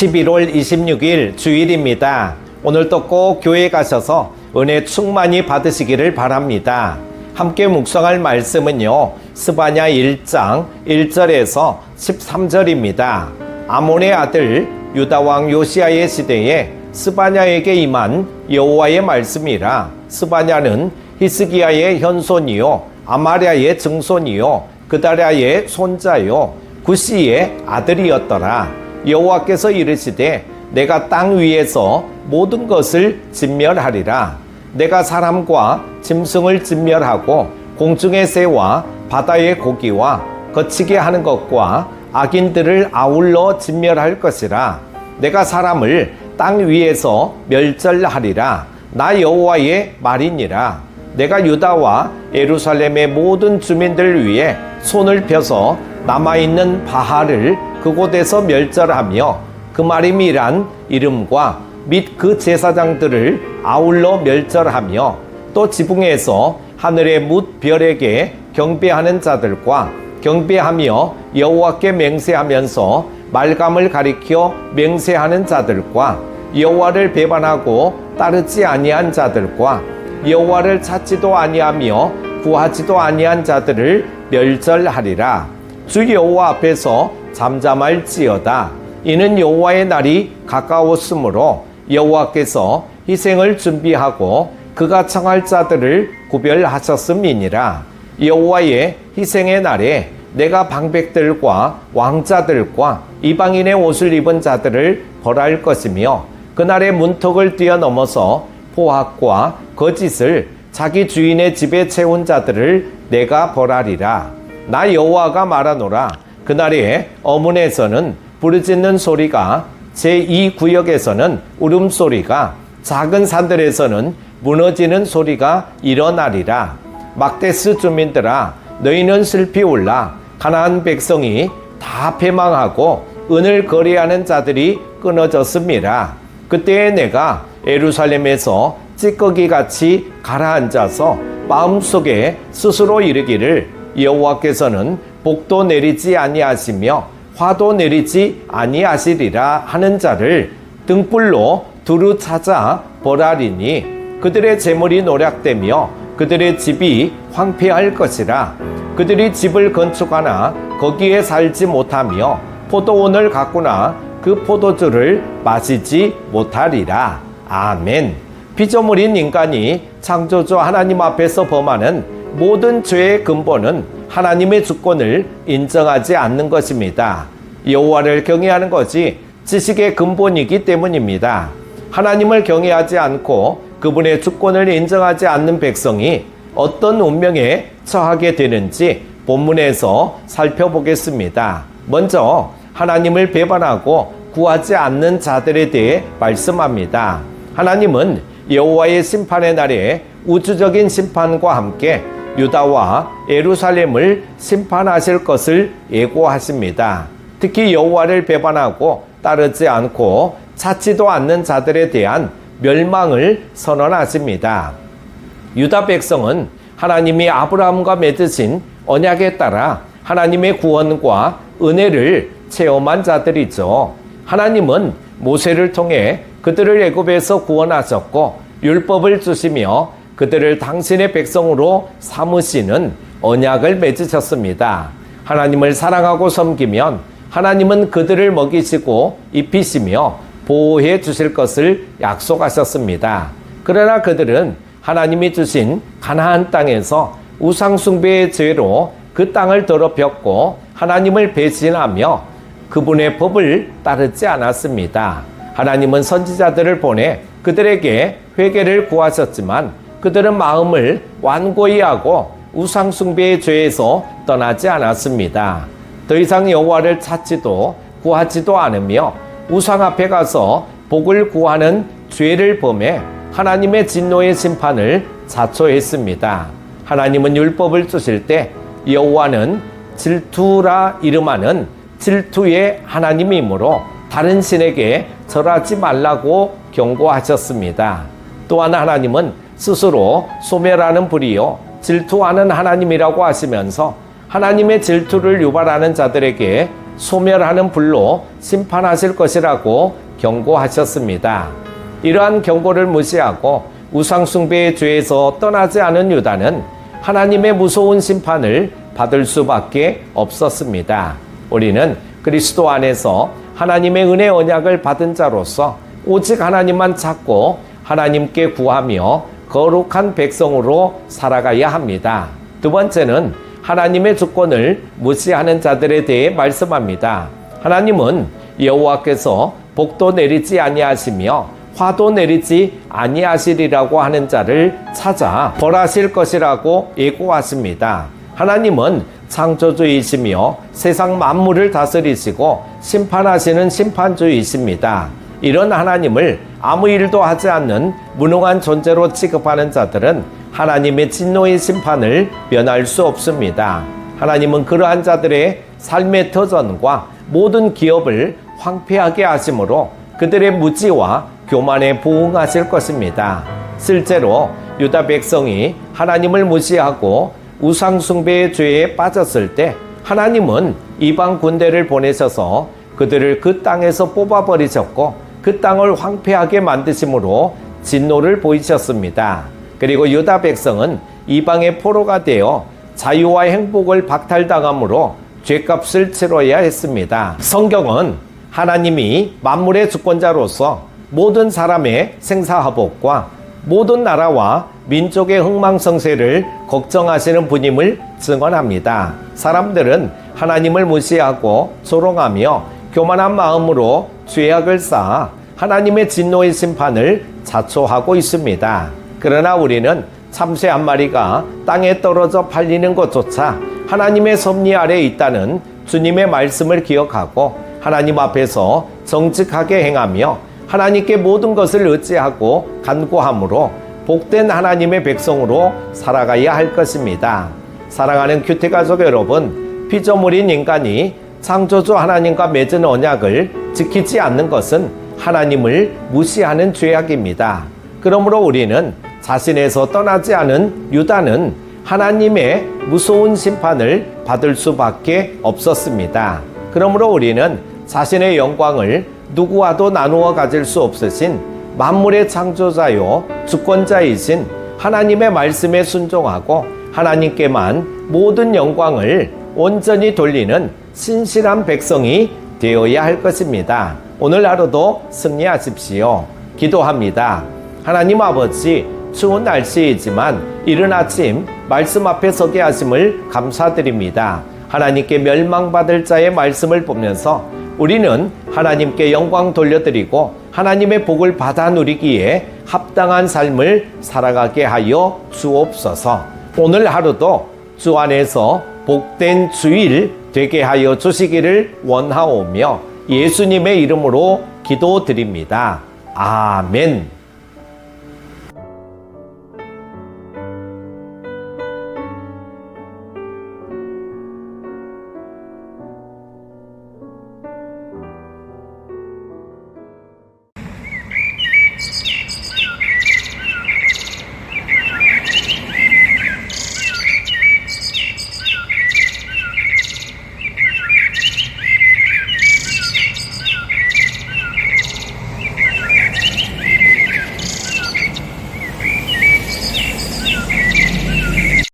11월 26일 주일입니다. 오늘도 꼭 교회 가셔서 은혜 충만히 받으시기를 바랍니다. 함께 묵상할 말씀은요, 스바냐 1장 1절에서 13절입니다. 아몬의 아들 유다왕 요시야의 시대에 스바냐에게 임한 여호와의 말씀이라. 스바냐는 히스기야의 현손이요 아마랴의 증손이요 그다랴의 손자요 구시의 아들이었더라. 여호와께서 이르시되 내가 땅 위에서 모든 것을 진멸하리라. 내가 사람과 짐승을 진멸하고 공중의 새와 바다의 고기와 거치게 하는 것과 악인들을 아울러 진멸할 것이라. 내가 사람을 땅 위에서 멸절하리라. 나 여호와의 말이니라. 내가 유다와 예루살렘의 모든 주민들 위해 손을 펴서 남아있는 바알을 그곳에서 멸절하며 그 마림이란 이름과 및 그 제사장들을 아울러 멸절하며 또 지붕에서 하늘의 뭇 별에게 경배하는 자들과 경배하며 여호와께 맹세하면서 말감을 가리켜 맹세하는 자들과 여호와를 배반하고 따르지 아니한 자들과 여호와를 찾지도 아니하며 구하지도 아니한 자들을 멸절하리라. 주 여호와 앞에서 잠잠할지어다. 이는 여호와의 날이 가까웠으므로 여호와께서 희생을 준비하고 그가 청할 자들을 구별하셨음이니라. 여호와의 희생의 날에 내가 방백들과 왕자들과 이방인의 옷을 입은 자들을 벌할 것이며 그날의 문턱을 뛰어넘어서 포악과 거짓을 자기 주인의 집에 채운 자들을 내가 벌하리라. 나 여호와가 말하노라. 그날에 어문에서는 부르짖는 소리가, 제2구역에서는 울음소리가, 작은 산들에서는 무너지는 소리가 일어나리라. 막데스 주민들아, 너희는 슬피 울라. 가나안 백성이 다 패망하고 은을 거래하는 자들이 끊어졌음이라. 그때에 내가 예루살렘에서 찌꺼기같이 가라앉아서 마음속에 스스로 이르기를 여호와께서는 복도 내리지 아니하시며 화도 내리지 아니하시리라 하는 자를 등불로 두루 찾아 벌하리니 그들의 재물이 노략되며 그들의 집이 황폐할 것이라. 그들이 집을 건축하나 거기에 살지 못하며 포도원을 가꾸나 그 포도주를 마시지 못하리라. 아멘. 피조물인 인간이 창조주 하나님 앞에서 범하는 모든 죄의 근본은 하나님의 주권을 인정하지 않는 것입니다. 여호와를 경외하는 것이 지식의 근본이기 때문입니다. 하나님을 경외하지 않고 그분의 주권을 인정하지 않는 백성이 어떤 운명에 처하게 되는지 본문에서 살펴보겠습니다. 먼저 하나님을 배반하고 구하지 않는 자들에 대해 말씀합니다. 하나님은 여호와의 심판의 날에 우주적인 심판과 함께 유다와 예루살렘을 심판하실 것을 예고하십니다. 특히 여호와를 배반하고 따르지 않고 찾지도 않는 자들에 대한 멸망을 선언하십니다. 유다 백성은 하나님이 아브라함과 맺으신 언약에 따라 하나님의 구원과 은혜를 체험한 자들이죠. 하나님은 모세를 통해 그들을 애굽에서 구원하셨고 율법을 주시며 그들을 당신의 백성으로 삼으시는 언약을 맺으셨습니다. 하나님을 사랑하고 섬기면 하나님은 그들을 먹이시고 입히시며 보호해 주실 것을 약속하셨습니다. 그러나 그들은 하나님이 주신 가나안 땅에서 우상숭배의 죄로 그 땅을 더럽혔고 하나님을 배신하며 그분의 법을 따르지 않았습니다. 하나님은 선지자들을 보내 그들에게 회개를 구하셨지만 그들은 마음을 완고히 하고 우상숭배의 죄에서 떠나지 않았습니다. 더 이상 여호와를 찾지도 구하지도 않으며 우상 앞에 가서 복을 구하는 죄를 범해 하나님의 진노의 심판을 자초했습니다. 하나님은 율법을 주실 때 여호와는 질투라 이름하는 질투의 하나님이므로 다른 신에게 절하지 말라고 경고하셨습니다. 또한 하나님은 스스로 소멸하는 불이요 질투하는 하나님이라고 하시면서 하나님의 질투를 유발하는 자들에게 소멸하는 불로 심판하실 것이라고 경고하셨습니다. 이러한 경고를 무시하고 우상숭배의 죄에서 떠나지 않은 유다는 하나님의 무서운 심판을 받을 수밖에 없었습니다. 우리는 그리스도 안에서 하나님의 은혜 언약을 받은 자로서 오직 하나님만 찾고 하나님께 구하며 거룩한 백성으로 살아가야 합니다. 두 번째는 하나님의 주권을 무시하는 자들에 대해 말씀합니다. 하나님은 여호와께서 복도 내리지 아니하시며 화도 내리지 아니하시리라고 하는 자를 찾아 벌하실 것이라고 예고하십니다. 하나님은 창조주이시며 세상 만물을 다스리시고 심판하시는 심판주이십니다. 이런 하나님을 아무 일도 하지 않는 무능한 존재로 취급하는 자들은 하나님의 진노의 심판을 면할 수 없습니다. 하나님은 그러한 자들의 삶의 터전과 모든 기업을 황폐하게 하심으로 그들의 무지와 교만에 부응하실 것입니다. 실제로 유다 백성이 하나님을 무시하고 우상숭배의 죄에 빠졌을 때 하나님은 이방 군대를 보내셔서 그들을 그 땅에서 뽑아버리셨고 그 땅을 황폐하게 만드심으로 진노를 보이셨습니다. 그리고 유다 백성은 이방의 포로가 되어 자유와 행복을 박탈당함으로 죄값을 치러야 했습니다. 성경은 하나님이 만물의 주권자로서 모든 사람의 생사화복과 모든 나라와 민족의 흥망성쇠를 걱정하시는 분임을 증언합니다. 사람들은 하나님을 무시하고 조롱하며 교만한 마음으로 죄악을 쌓아 하나님의 진노의 심판을 자초하고 있습니다. 그러나 우리는 참새 한 마리가 땅에 떨어져 팔리는 것조차 하나님의 섭리 아래 있다는 주님의 말씀을 기억하고 하나님 앞에서 정직하게 행하며 하나님께 모든 것을 의지하고 간구함으로 복된 하나님의 백성으로 살아가야 할 것입니다. 사랑하는 큐티가족 여러분, 피조물인 인간이 창조주 하나님과 맺은 언약을 지키지 않는 것은 하나님을 무시하는 죄악입니다. 그러므로 우리는 자신에서 떠나지 않은 유다는 하나님의 무서운 심판을 받을 수밖에 없었습니다. 그러므로 우리는 자신의 영광을 누구와도 나누어 가질 수 없으신 만물의 창조자요 주권자이신 하나님의 말씀에 순종하고 하나님께만 모든 영광을 온전히 돌리는 신실한 백성이 되어야 할 것입니다. 오늘 하루도 승리하십시오. 기도합니다. 하나님 아버지, 추운 날씨이지만 이른 아침 말씀 앞에 서게 하심을 감사드립니다. 하나님께 멸망받을 자의 말씀을 보면서 우리는 하나님께 영광 돌려드리고 하나님의 복을 받아 누리기에 합당한 삶을 살아가게 하여 주옵소서. 오늘 하루도 주 안에서 복된 주일 되게 하여 주시기를 원하오며 예수님의 이름으로 기도드립니다. 아멘.